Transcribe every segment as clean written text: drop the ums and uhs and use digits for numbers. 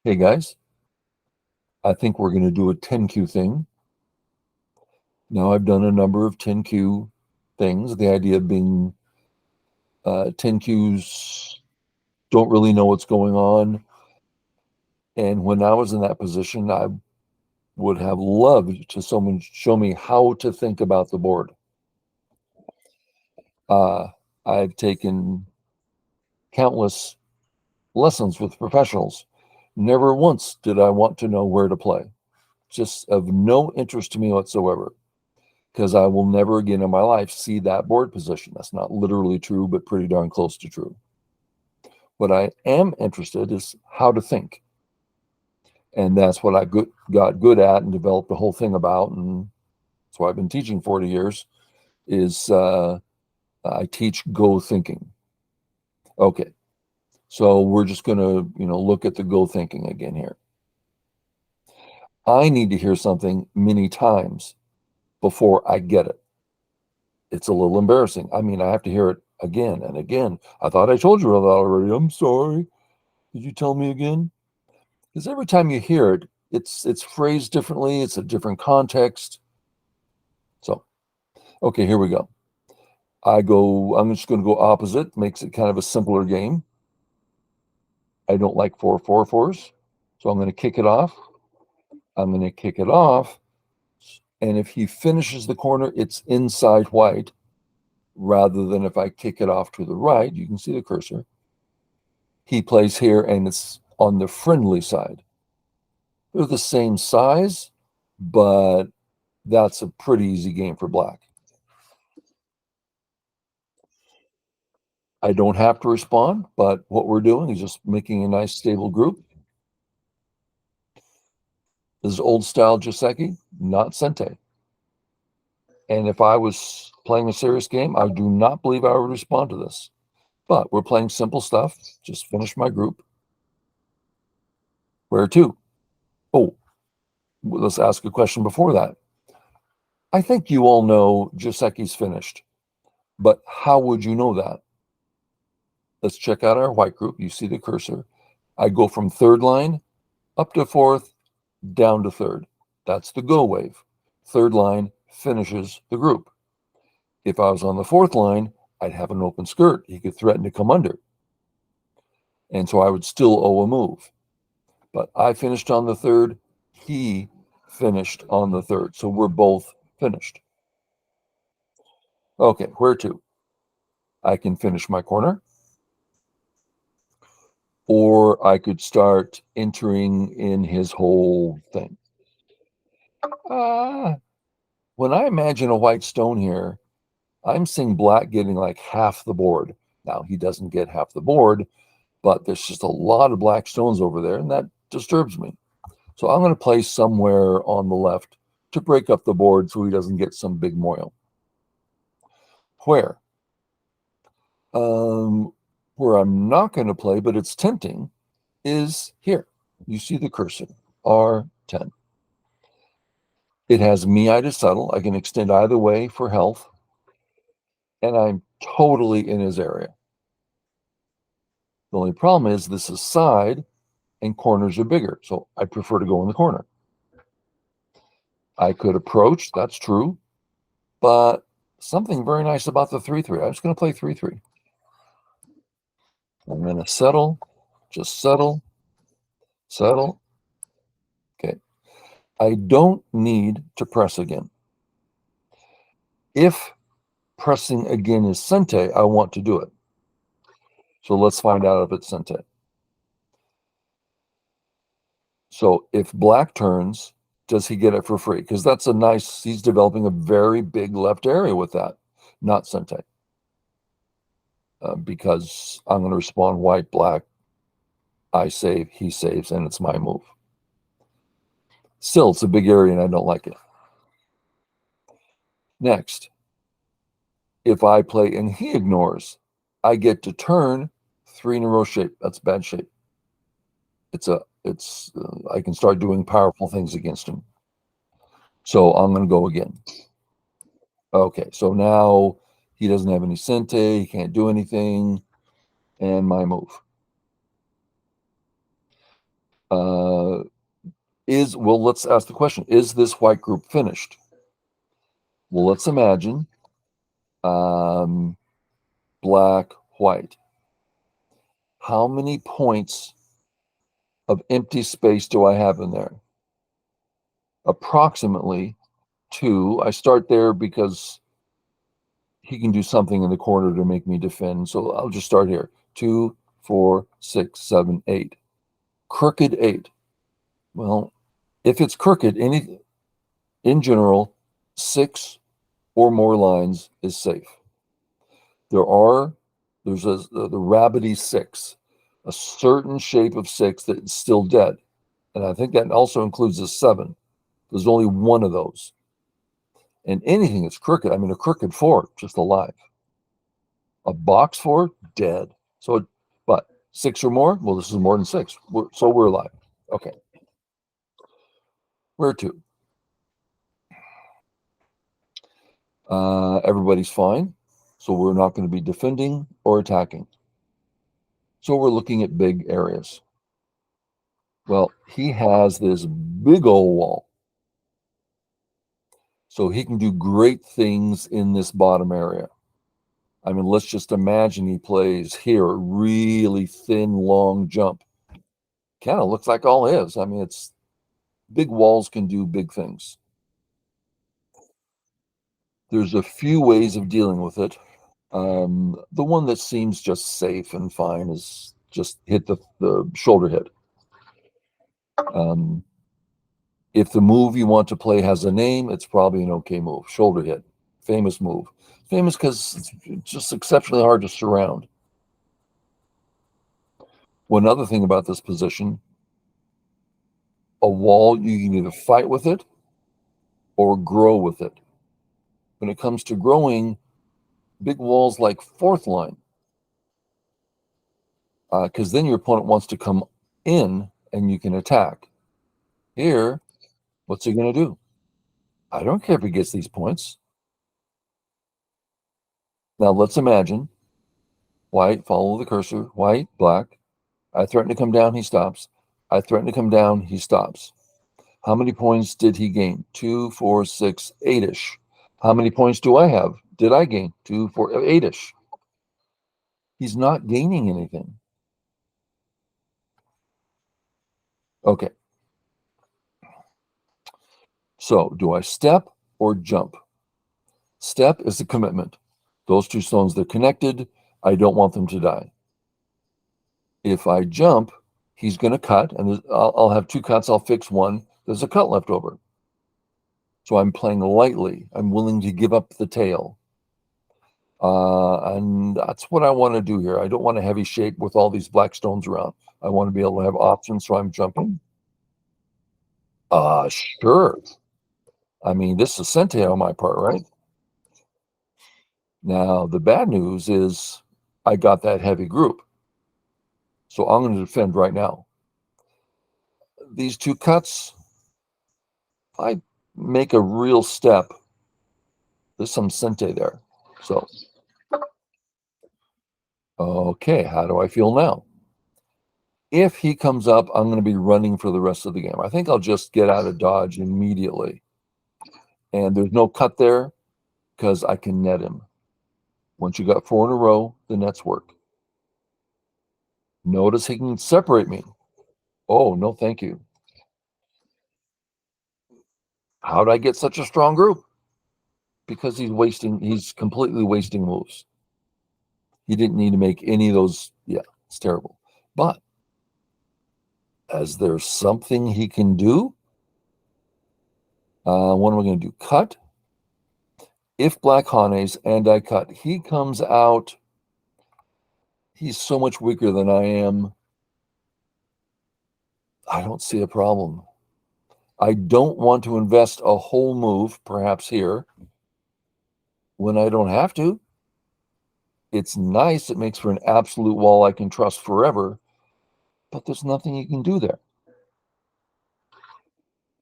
Hey guys, I think we're going to do a 10Q thing. Now, I've done a number of 10Q things. The idea being 10Qs don't really know what's going on. And when I was in that position, I would have loved to someone show me how to think about the board. Uh, I've taken countless lessons with professionals. Never once did I want to know where to play. Just of no interest to me whatsoever. Because I will never again in my life see that board position. That's not literally true, but pretty darn close to true. What I am interested is how to think. And that's what I got good at and developed the whole thing about. And that's why I've been teaching 40 years is I teach go thinking. Okay. So we're just going to, look at the go thinking again here. I need to hear something many times before I get it. It's a little embarrassing. I mean, I have to hear it again and again. I thought I told you that already. I'm sorry. Did you tell me again? Because every time you hear it, it's phrased differently. It's a different context. So, okay, here we go. I'm just going to go opposite. Makes it kind of a simpler game. I don't like 4-4-4s. So I'm going to kick it off. I'm going to kick it off. And if he finishes the corner, it's inside white rather than if I kick it off to the right. You can see the cursor. He plays here and it's on the friendly side. They're the same size, but that's a pretty easy game for black. I don't have to respond, but what we're doing is just making a nice stable group. This is old style Joseki, not Sente. And if I was playing a serious game, I do not believe I would respond to this. But we're playing simple stuff. Just finish my group. Where to? Oh, let's ask a question before that. I think you all know Joseki's finished, but how would you know that? Let's check out our white group. You see the cursor. I go from third line up to fourth, down to third. That's the go wave. Third line finishes the group. If I was on the fourth line, I'd have an open skirt. He could threaten to come under. And so I would still owe a move. But I finished on the third. He finished on the third. So we're both finished. Okay, where to? I can finish my corner, or I could start entering in his whole thing. Uh, when I imagine a white stone here, I'm seeing black getting like half the board. Now, he doesn't get half the board, but there's just a lot of black stones over there, and that disturbs me. So I'm going to play somewhere on the left to break up the board so he doesn't get some big moil. Where? Where I'm not going to play, but it's tempting, is here. You see the cursor, R10. It has Miai to settle. I can extend either way for health, and I'm totally in his area. The only problem is this is side, and corners are bigger, so I prefer to go in the corner. I could approach, that's true, but something very nice about the 3-3. I'm just going to play 3-3. I'm going to settle, just settle, settle. Okay. I don't need to press again. If pressing again is Sente, I want to do it. So let's find out if it's Sente. So if black turns, does he get it for free? Because that's a nice, he's developing a very big left area with that, not Sente. Because I'm going to respond white, black, I save, he saves, and it's my move. Still, it's a big area and I don't like it. Next, if I play and he ignores, I get to turn 3 in a row shape. That's bad shape. I can start doing powerful things against him. So I'm going to go again. Okay, so now he doesn't have any Sente, he can't do anything, and my move. Uh, well, let's ask the question, is this white group finished? Well, let's imagine um, black, white. How many points of empty space do I have in there? Approximately 2. I start there because he can do something in the corner to make me defend. So I'll just start here. 2, 4, 6, 7, 8. Crooked 8. Well, if it's crooked, in general, 6 or more lines is safe. There's the rabbity 6, a certain shape of 6 that's still dead. And I think that also includes a 7. There's only one of those. And anything that's crooked, I mean, a crooked 4, just alive. A box 4, dead. But 6 or more, well, this is more than 6. So we're alive. Okay. Where to? Everybody's fine. So we're not going to be defending or attacking. So we're looking at big areas. Well, he has this big old wall. So he can do great things in this bottom area. I mean, let's just imagine he plays here, a really thin, long jump. Kind of looks like all his. I mean, it's big walls can do big things. There's a few ways of dealing with it. The one that seems just safe and fine is just hit the shoulder hit. If the move you want to play has a name, it's probably an okay move. Shoulder hit, famous move. Famous because it's just exceptionally hard to surround. One other thing about this position, a wall, you can either fight with it or grow with it. When it comes to growing, big walls like fourth line, because then your opponent wants to come in and you can attack. Here, what's he going to do? I don't care if he gets these points. Now let's imagine white, follow the cursor, white, black. I threaten to come down, he stops. I threaten to come down, he stops. How many points did he gain? 2, 4, 6, 8-ish. How many points do I have? Did I gain? 2, 4, 8-ish. He's not gaining anything. Okay. So do I step or jump? Step is a commitment. Those two stones, they're connected. I don't want them to die. If I jump, he's going to cut, and I'll have 2 cuts. I'll fix one. There's a cut left over. So I'm playing lightly. I'm willing to give up the tail. And that's what I want to do here. I don't want a heavy shape with all these black stones around. I want to be able to have options, so I'm jumping. Sure. I mean, this is Sente on my part, right? Now, the bad news is I got that heavy group. So I'm going to defend right now. These 2 cuts, if I make a real step, there's some Sente there. So, okay, how do I feel now? If he comes up, I'm going to be running for the rest of the game. I think I'll just get out of dodge immediately. And there's no cut there because I can net him. Once you got 4 in a row, the nets work. Notice he can separate me. Oh, no, thank you. How did I get such a strong group? Because he's completely wasting moves. He didn't need to make any of those. Yeah, it's terrible. But as there's something he can do, what am I going to do? Cut. If black Hanes and I cut, he comes out. He's so much weaker than I am. I don't see a problem. I don't want to invest a whole move, perhaps here, when I don't have to. It's nice. It makes for an absolute wall I can trust forever, but there's nothing you can do there.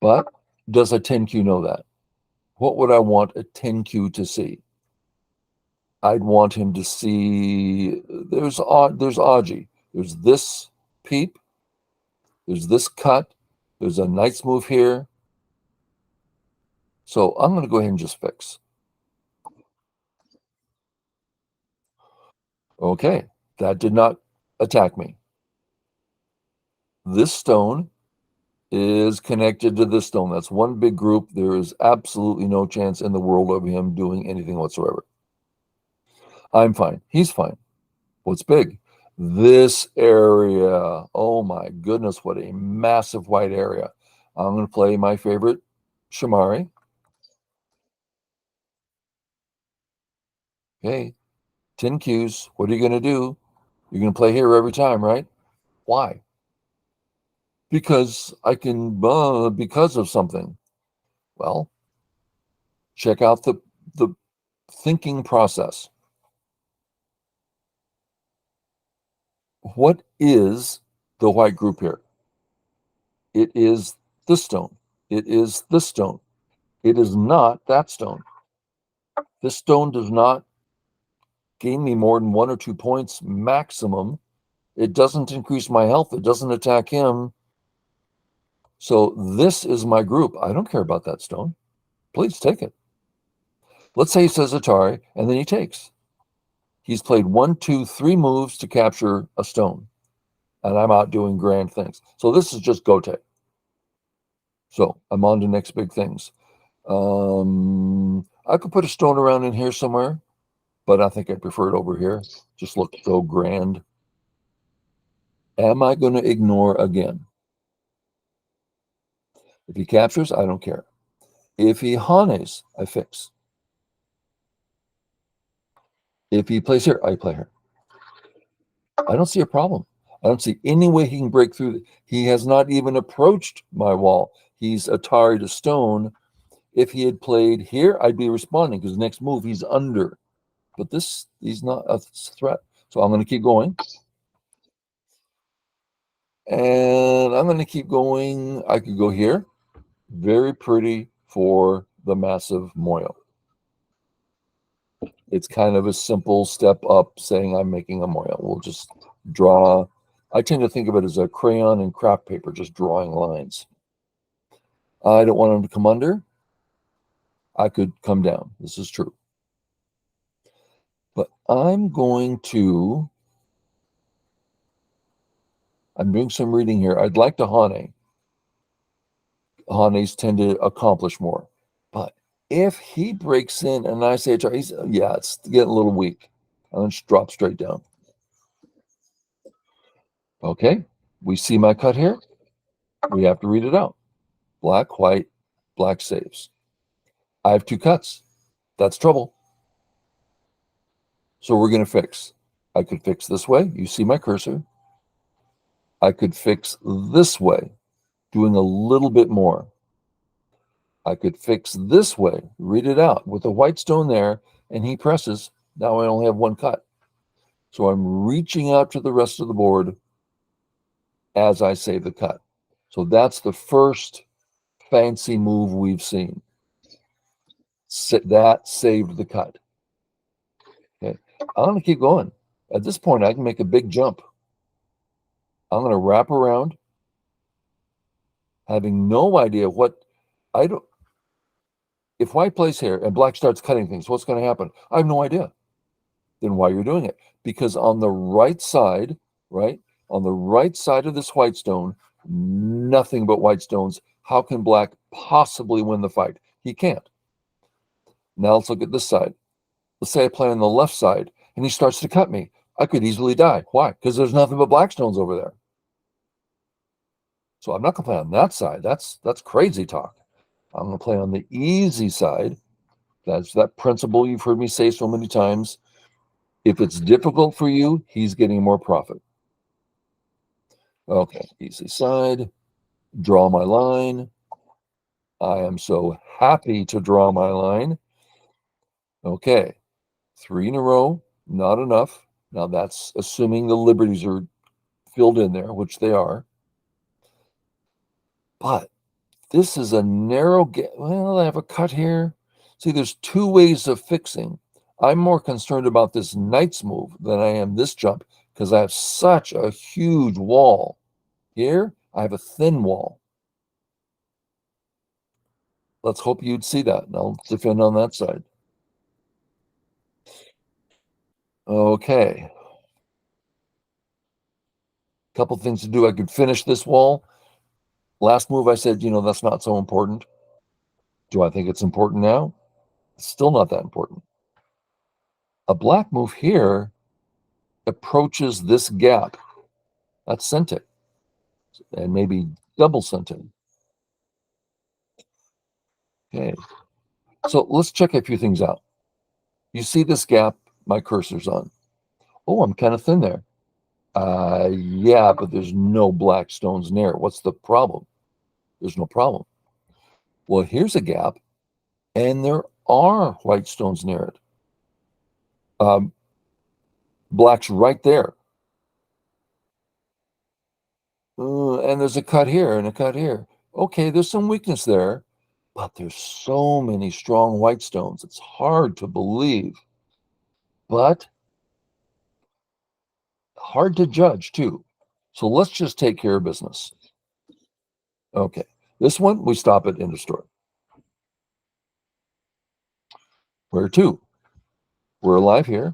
But does a 10Q know that? What would I want a 10Q to see? I'd want him to see there's Aji. There's this peep. There's this cut. There's a knight's move here. So I'm going to go ahead and just fix. Okay, that did not attack me. This stone is connected to this stone. That's one big group. There is absolutely no chance in the world of him doing anything whatsoever. I'm fine. He's fine. What's big? This area. Oh my goodness, what a massive white area. I'm going to play my favorite Shamari. Okay, 10 Qs. What are you going to do? You're going to play here every time, right? Why? Because I can, because of something. Well, check out the thinking process. What is the white group here? It is this stone. It is this stone. It is not that stone. This stone does not gain me more than 1 or 2 points maximum. It doesn't increase my health. It doesn't attack him. So this is my group. I don't care about that stone. Please take it. Let's say he says Atari, and then he takes. He's played 1, 2, 3 moves to capture a stone. And I'm out doing grand things. So this is just Gote. So I'm on to next big things. I could put a stone around in here somewhere, but I think I prefer it over here. Just looks so grand. Am I going to ignore again? If he captures, I don't care. If he hanes, I fix. If he plays here, I play here. I don't see a problem. I don't see any way he can break through. He has not even approached my wall. He's Atari to stone. If he had played here, I'd be responding because next move he's under. But this, he's not a threat. So I'm going to keep going. And I'm going to keep going. I could go here. Very pretty for the massive Moyo. It's kind of a simple step up saying I'm making a Moyo. We'll just draw. I tend to think of it as a crayon and craft paper, just drawing lines. I don't want him to come under. I could come down. This is true. But I'm doing some reading here. I'd like to Hane. Hanes tend to accomplish more. But if he breaks in and I say, yeah, it's getting a little weak. I'll just drop straight down. Okay, we see my cut here. We have to read it out. Black, white, black saves. I have 2 cuts. That's trouble. So we're going to fix. I could fix this way. You see my cursor. I could fix this way, doing a little bit more. I could fix this way, read it out with a white stone there, and he presses. Now I only have 1 cut. So I'm reaching out to the rest of the board as I save the cut. So that's the first fancy move we've seen. That saved the cut. Okay, I'm going to keep going. At this point, I can make a big jump. I'm going to wrap around, having no idea what I don't. If white plays here and black starts cutting things, what's going to happen? I have no idea. Then why you're doing it? Because on the right side, right, on the right side of this white stone, nothing but white stones. How can black possibly win the fight? He can't. Now let's look at this side. Let's say I play on the left side and he starts to cut me. I could easily die. Why? Because there's nothing but black stones over there. So I'm not going to play on that side. That's crazy talk. I'm going to play on the easy side. That's that principle you've heard me say so many times. If it's difficult for you, he's getting more profit. Okay, easy side. Draw my line. I am so happy to draw my line. Okay, 3 in a row, not enough. Now that's assuming the liberties are filled in there, which they are. But this is a narrow gap. Well, I have a cut here. See, there's 2 ways of fixing. I'm more concerned about this knight's move than I am this jump because I have such a huge wall here I have a thin wall. Let's hope you'd see that, and I'll defend on that side. Okay. Couple things to do. I could finish this wall. Last move, I said, that's not so important. Do I think it's important now? It's still not that important. A black move here approaches this gap. That's scenting, and maybe double scenting. Okay. So let's check a few things out. You see this gap my cursor's on. Oh, I'm kind of thin there. Yeah, but there's no black stones near. What's the problem? There's no problem. Well, here's a gap, and there are white stones near it. Black's right there. And there's a cut here and a cut here. Okay, there's some weakness there, but there's so many strong white stones. It's hard to believe, but hard to judge too. So let's just take care of business. Okay, this one, we stop it in the store. Where to? We're alive here.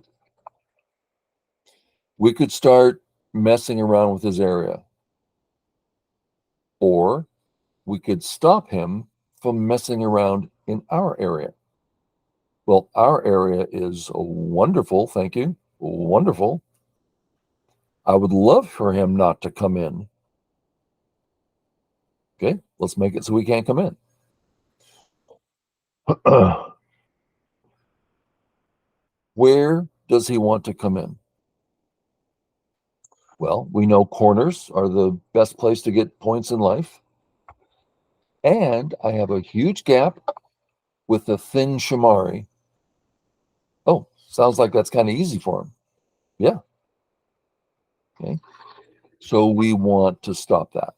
We could start messing around with his area, or we could stop him from messing around in our area. Well, our area is wonderful, thank you. Wonderful. I would love for him not to come in. Okay, let's make it so he can't come in. Where does he want to come in? Well, we know corners are the best place to get points in life. And I have a huge gap with a thin shamari. Oh, sounds like that's kind of easy for him. Yeah. Okay. So we want to stop that.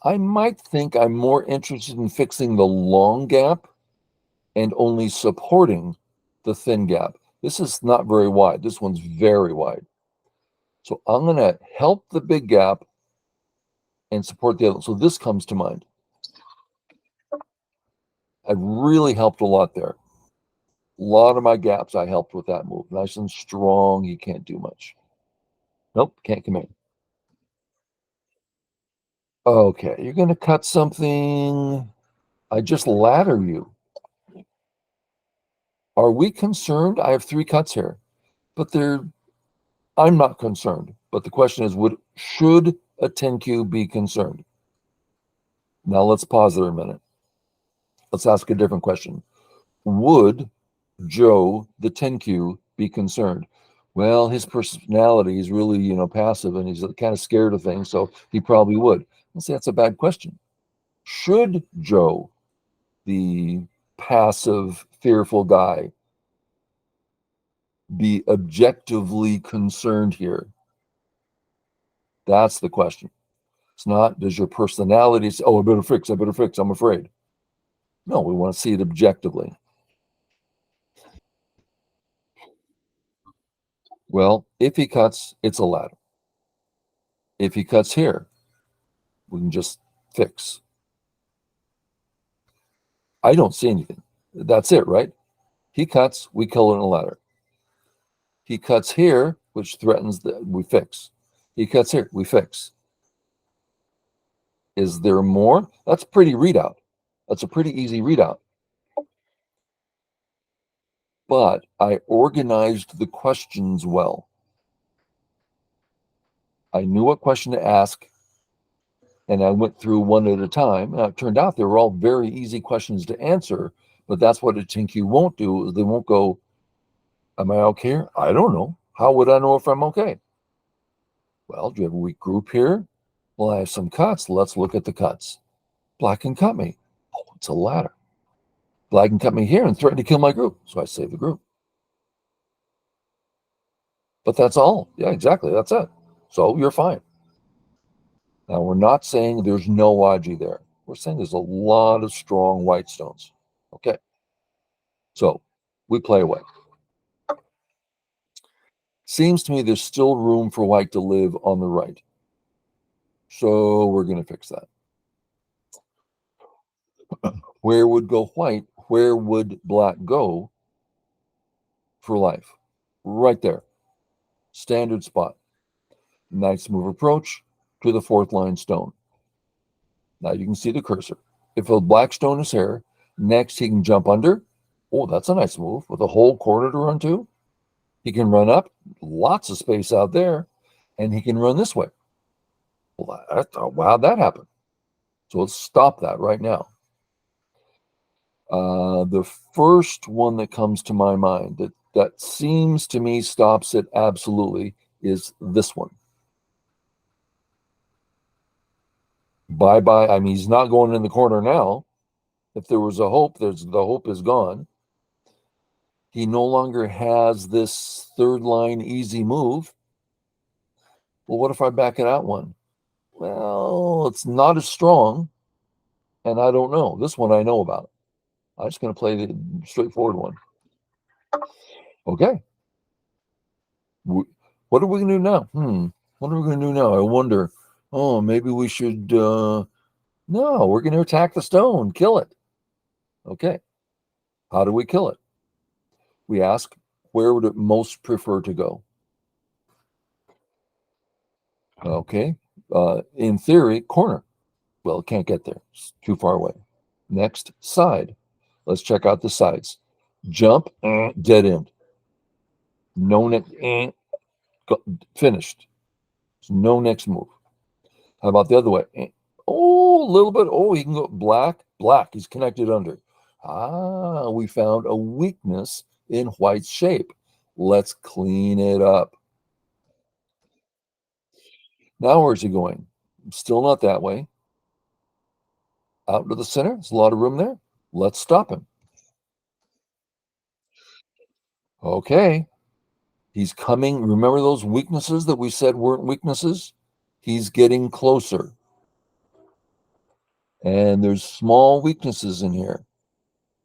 I might think I'm more interested in fixing the long gap and only supporting the thin gap. This is not very wide. This one's very wide. So I'm going to help the big gap and support the other. So this comes to mind. I've really helped a lot there. A lot of my gaps I helped with that move. Nice and strong. You can't do much. Nope, can't come in. Okay, you're going to cut something. I just ladder you. Are we concerned? I have 3 cuts here, but I'm not concerned. But the question is, should a 10Q be concerned? Now let's pause there a minute. Let's ask a different question. Would Joe, the 10Q, be concerned? Well, his personality is really, passive, and he's kind of scared of things, so he probably would. Let's say that's a bad question. Should Joe, the passive, fearful guy, be objectively concerned here? That's the question. It's not, does your personality say, oh, I better fix, I'm afraid. No, we want to see it objectively. Well, if he cuts, it's a ladder. If he cuts here, we can just fix. I don't see anything. That's it, right? He cuts, we kill it in a ladder. He cuts here, which threatens that we fix. He cuts here, we fix. Is there more? That's a pretty readout. That's a pretty easy readout. But I organized the questions well. I knew what question to ask, and I went through one at a time. And it turned out they were all very easy questions to answer, but that's what a 10Q won't do, is they won't go, am I okay? I don't know. How would I know if I'm okay? Well, do you have a weak group here? Well, I have some cuts. Let's look at the cuts. Black can cut me. Oh, it's a ladder. Black can cut me here and threaten to kill my group. So I save the group. But that's all. Yeah, exactly. That's it. So you're fine. Now, we're not saying there's no Waji there. We're saying there's a lot of strong white stones. Okay. So we play away. Seems to me there's still room for white to live on the right. So we're going to fix that. Where would go white? Where would black go for life? Right there. Standard spot. Nice move approach to the fourth line stone. Now you can see the cursor. If a black stone is here, next he can jump under. Oh, that's a nice move with a whole corner to run to. He can run up, lots of space out there, and he can run this way. Well, wow, that happened. So let's stop that right now. The first one that comes to my mind that seems to me stops it absolutely is this one. Bye-bye. I mean, he's not going in the corner now. If there was a hope, the hope is gone. He no longer has this third line easy move. Well, what if I back it out one? Well, it's not as strong, and I don't know. This one I know about. I'm just going to play the straightforward one. Okay. What are we going to do now? What are we going to do now? I wonder. Oh, maybe we should. No, we're going to attack the stone, kill it. Okay. How do we kill it? We ask, where would it most prefer to go? Okay. In theory, corner. Well, it can't get there. It's too far away. Next, side. Let's check out the sides. Jump, dead end. No next, finished. No next move. How about the other way? Oh, a little bit. Oh, he can go black, black. He's connected under. Ah, we found a weakness in white's shape. Let's clean it up. Now where's he going? Still not that way. Out into the center. There's a lot of room there. Let's stop him. Okay. He's coming. Remember those weaknesses that we said weren't weaknesses? He's getting closer. And there's small weaknesses in here.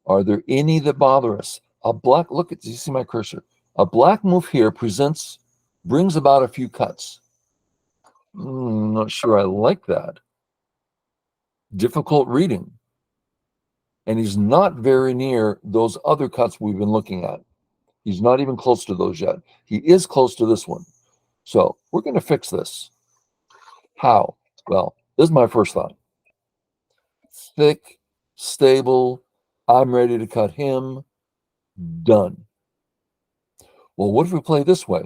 Are there any that bother us? A black, look at, do you see my cursor? A black move here brings about a few cuts. Not sure I like that. Difficult reading. And he's not very near those other cuts we've been looking at. He's not even close to those yet. He is close to this one. So we're going to fix this. How? Well, this is my first thought. Thick, stable, I'm ready to cut him. Done. Well, what if we play this way?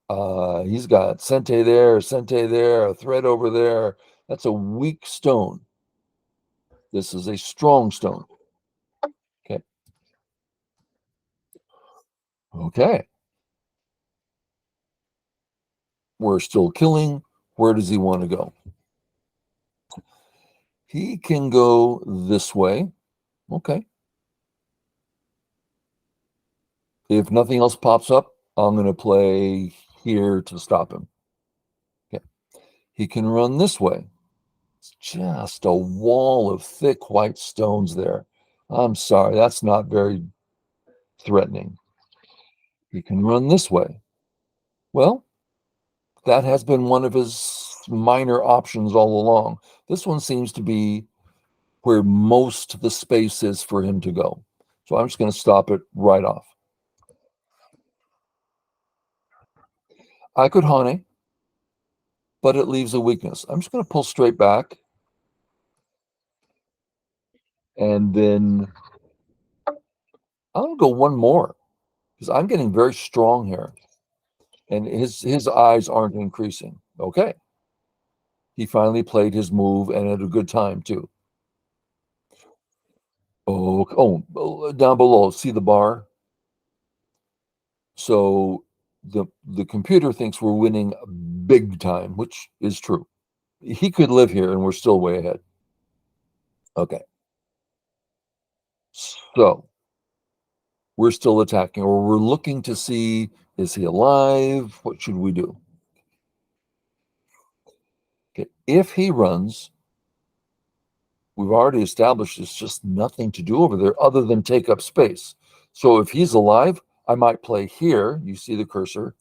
He's got sente there, a thread over there. That's a weak stone. This is a strong stone. Okay. Okay. We're still killing. Where does he want to go? He can go this way. Okay. If nothing else pops up, I'm going to play here to stop him. Okay. He can run this way. It's just a wall of thick white stones there. I'm sorry, that's not very threatening. He can run this way. Well, that has been one of his minor options all along. This one seems to be where most of the space is for him to go. So I'm just going to stop it right off. I could Hane, but it leaves a weakness. I'm just going to pull straight back. And then I'm going to go one more because I'm getting very strong here. And his eyes aren't increasing. Okay. He finally played his move and at a good time too. Oh, down below, see the bar? So the computer thinks we're winning big time, which is true. He could live here and we're still way ahead. Okay. So we're still attacking, or we're looking to see, is he alive? What should we do? Okay. If he runs, we've already established there's just nothing to do over there other than take up space. So if he's alive, I might play here. You see the cursor.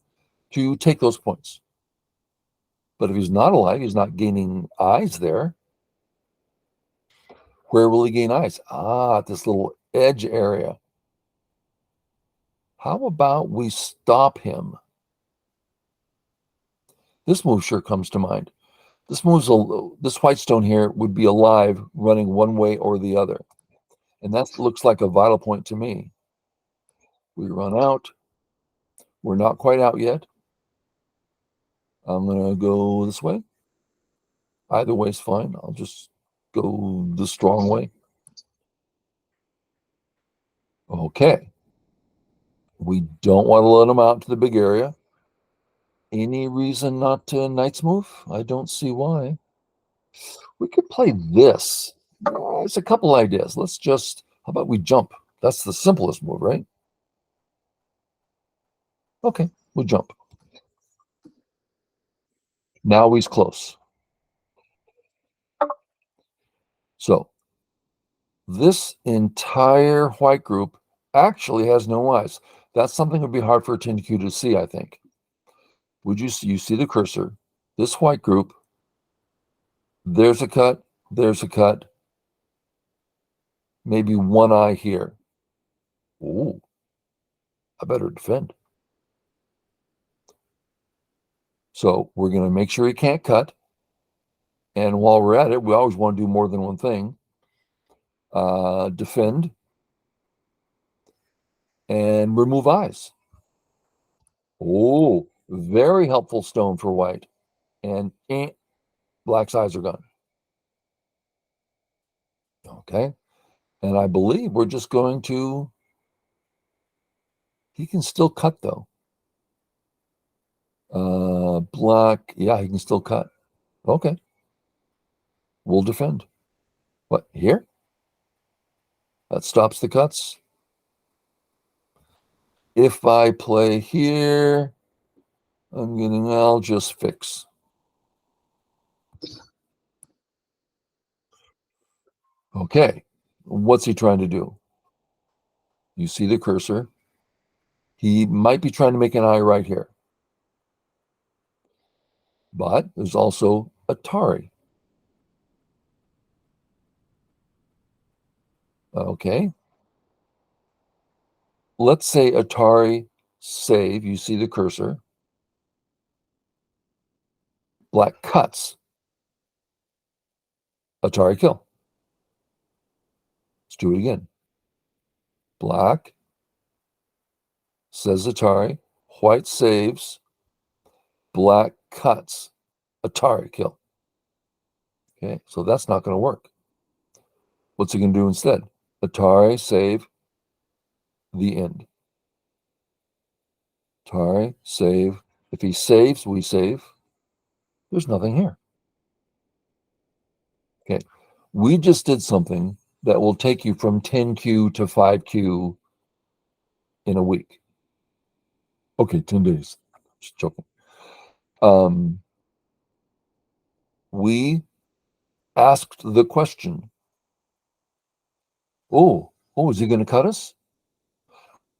to take those points. But if he's not alive, he's not gaining eyes there. Where will he gain eyes? Ah, at this little edge area. How about we stop him? This move sure comes to mind. This white stone here would be alive running one way or the other. And that looks like a vital point to me. We run out. We're not quite out yet. I'm going to go this way. Either way is fine. I'll just go the strong way. Okay. We don't want to let them out to the big area. Any reason not to Knight's move? I don't see why. We could play this. There's a couple ideas. How about we jump? That's the simplest move, right? Okay, we'll jump. Now he's close. So this entire white group actually has no eyes. That's something that would be hard for a 10Q to see, I think. You see the cursor, this white group, there's a cut, maybe one eye here. Ooh, I better defend. So we're going to make sure he can't cut. And while we're at it, we always want to do more than one thing. Defend and remove eyes. Oh, very helpful stone for white. And black's eyes are gone. Okay. And I believe we're just going to, he can still cut though. Black, yeah, he can still cut. Okay. We'll defend. What, here? That stops the cuts. If I play here, I'll just fix. Okay. What's he trying to do? You see the cursor. He might be trying to make an eye right here. But there's also Atari. Okay. Let's say Atari save. You see the cursor. Black cuts. Atari kill. Let's do it again. Black says Atari. White saves. Black cuts. Atari kill. Okay, so that's not going to work. What's he going to do instead? Atari save the end. Atari save. If he saves, we save. There's nothing here. Okay, we just did something that will take you from 10Q to 5Q in a week. Okay, 10 days. Just joking. We asked the question. Oh, is he going to cut us?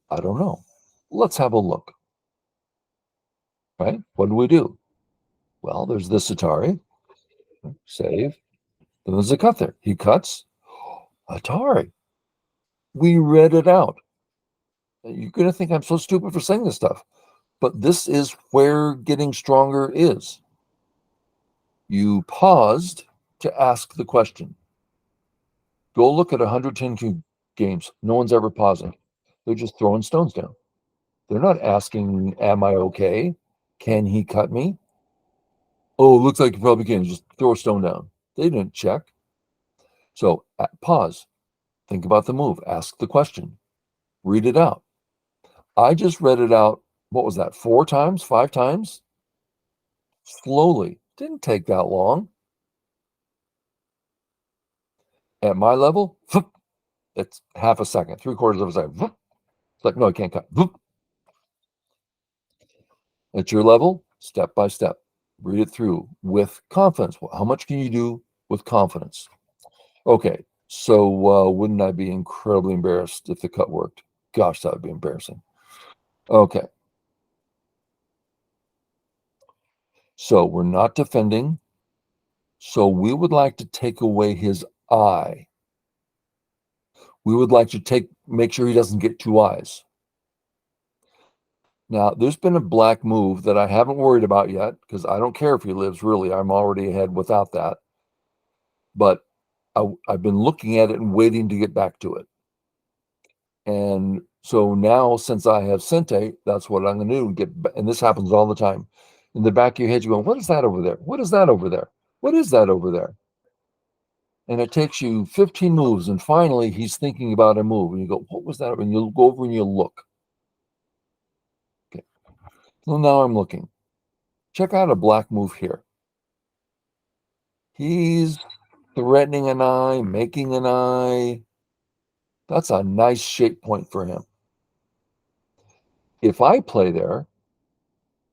I don't know. Let's have a look. Right? What do we do? Well, there's this Atari. Save. Then there's a cut there. He cuts. Atari. We read it out. You're going to think I'm so stupid for saying this stuff. But this is where getting stronger is. You paused to ask the question. Go look at 110Q games. No one's ever pausing. They're just throwing stones down. They're not asking, am I okay? Can he cut me? Oh, looks like you probably can. Just throw a stone down. They didn't check. So pause. Think about the move. Ask the question. Read it out. I just read it out. What was that? 4 times? 5 times? Slowly. Didn't take that long. At my level, it's half a second, 3/4 of a second. It's like, no, I can't cut. At your level, step by step. Read it through with confidence. How much can you do with confidence? Okay, so wouldn't I be incredibly embarrassed if the cut worked? Gosh, that would be embarrassing. Okay. So we're not defending. So we would like to take away his eye. We would like to make sure he doesn't get two eyes. Now, there's been a black move that I haven't worried about yet because I don't care if he lives, really. I'm already ahead without that. But I've been looking at it and waiting to get back to it. And so now, since I have Sente, that's what I'm going to do. And this happens all the time. In the back of your head, you're going, what is that over there? What is that over there? What is that over there? And it takes you 15 moves, and finally he's thinking about a move, and you go, what was that? And you go over and you look. Okay. So now I'm looking. Check out a black move here. He's threatening an eye, making an eye. That's a nice shape point for him. If I play there,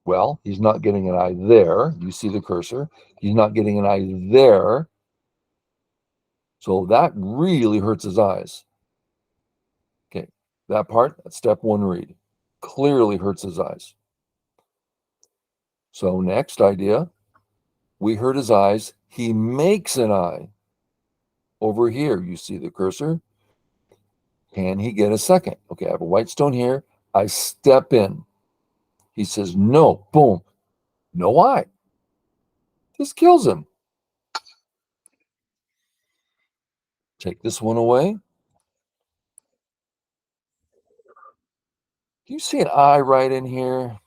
well, he's not getting an eye there. You see the cursor. He's not getting an eye there. So that really hurts his eyes. Okay, that part, that's step one read. Clearly hurts his eyes. So next idea, we hurt his eyes. He makes an eye. Over here, you see the cursor. Can he get a second? Okay, I have a white stone here. I step in. He says, no, boom, no eye. This kills him. Take this one away. Do you see an eye right in here?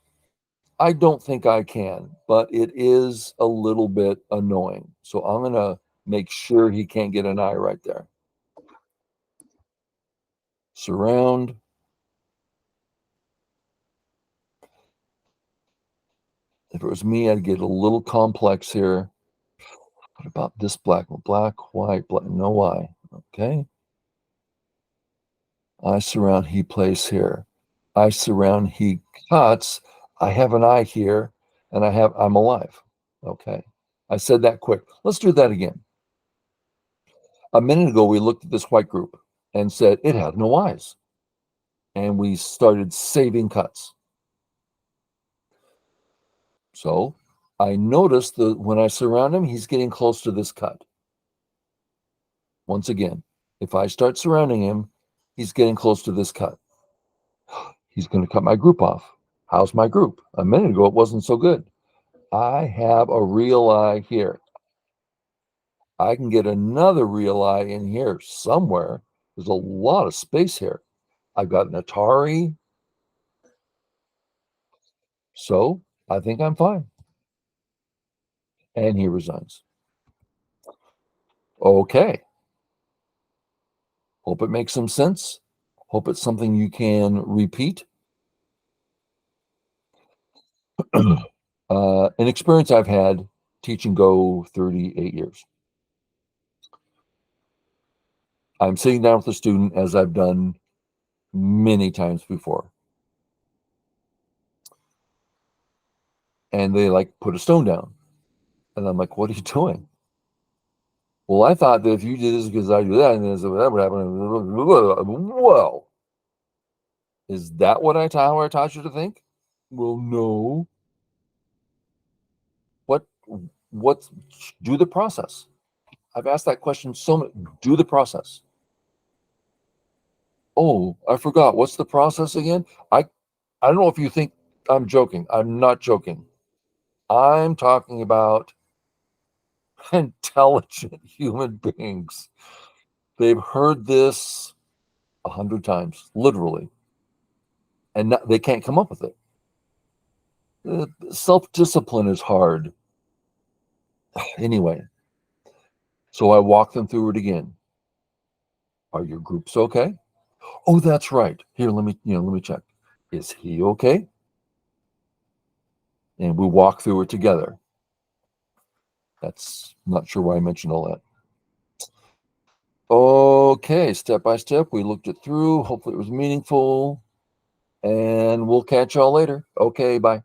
I don't think I can, but it is a little bit annoying. So I'm going to make sure he can't get an eye right there. Surround. If it was me, I'd get a little complex here. What about this black one? Black, white, black, no eye. Okay. I surround, he plays here. I surround, he cuts. I have an eye here, and I'm alive. Okay. I said that quick. Let's do that again. A minute ago, we looked at this white group and said it had no eyes. And we started saving cuts. So I noticed that when I surround him, he's getting close to this cut. Once again, if I start surrounding him, he's getting close to this cut. He's going to cut my group off. How's my group? A minute ago, it wasn't so good. I have a real eye here. I can get another real eye in here somewhere. There's a lot of space here. I've got an Atari. So I think I'm fine. And he resigns. Okay. Hope it makes some sense. Hope it's something you can repeat. An experience I've had teaching Go 38 years. I'm sitting down with a student, as I've done many times before. And they put a stone down. And I'm like, what are you doing? Well, I thought that if you did this because I do that, and then that would happen. Well, is that what I taught you to think? Well, no. What do the process? I've asked that question so much. Do the process. Oh, I forgot. What's the process again? I don't know if you think I'm joking. I'm not joking. I'm talking about intelligent human beings. They've heard this 100 times, literally, and they can't come up with it. Self-discipline is hard. Anyway, so I walk them through it again. Are your groups okay? Oh, that's right. Here, let me check. Is he okay? And we walk through it together. That's not sure why I mentioned all that. Okay, step by step, we looked it through. Hopefully it was meaningful. And we'll catch y'all later. Okay, bye.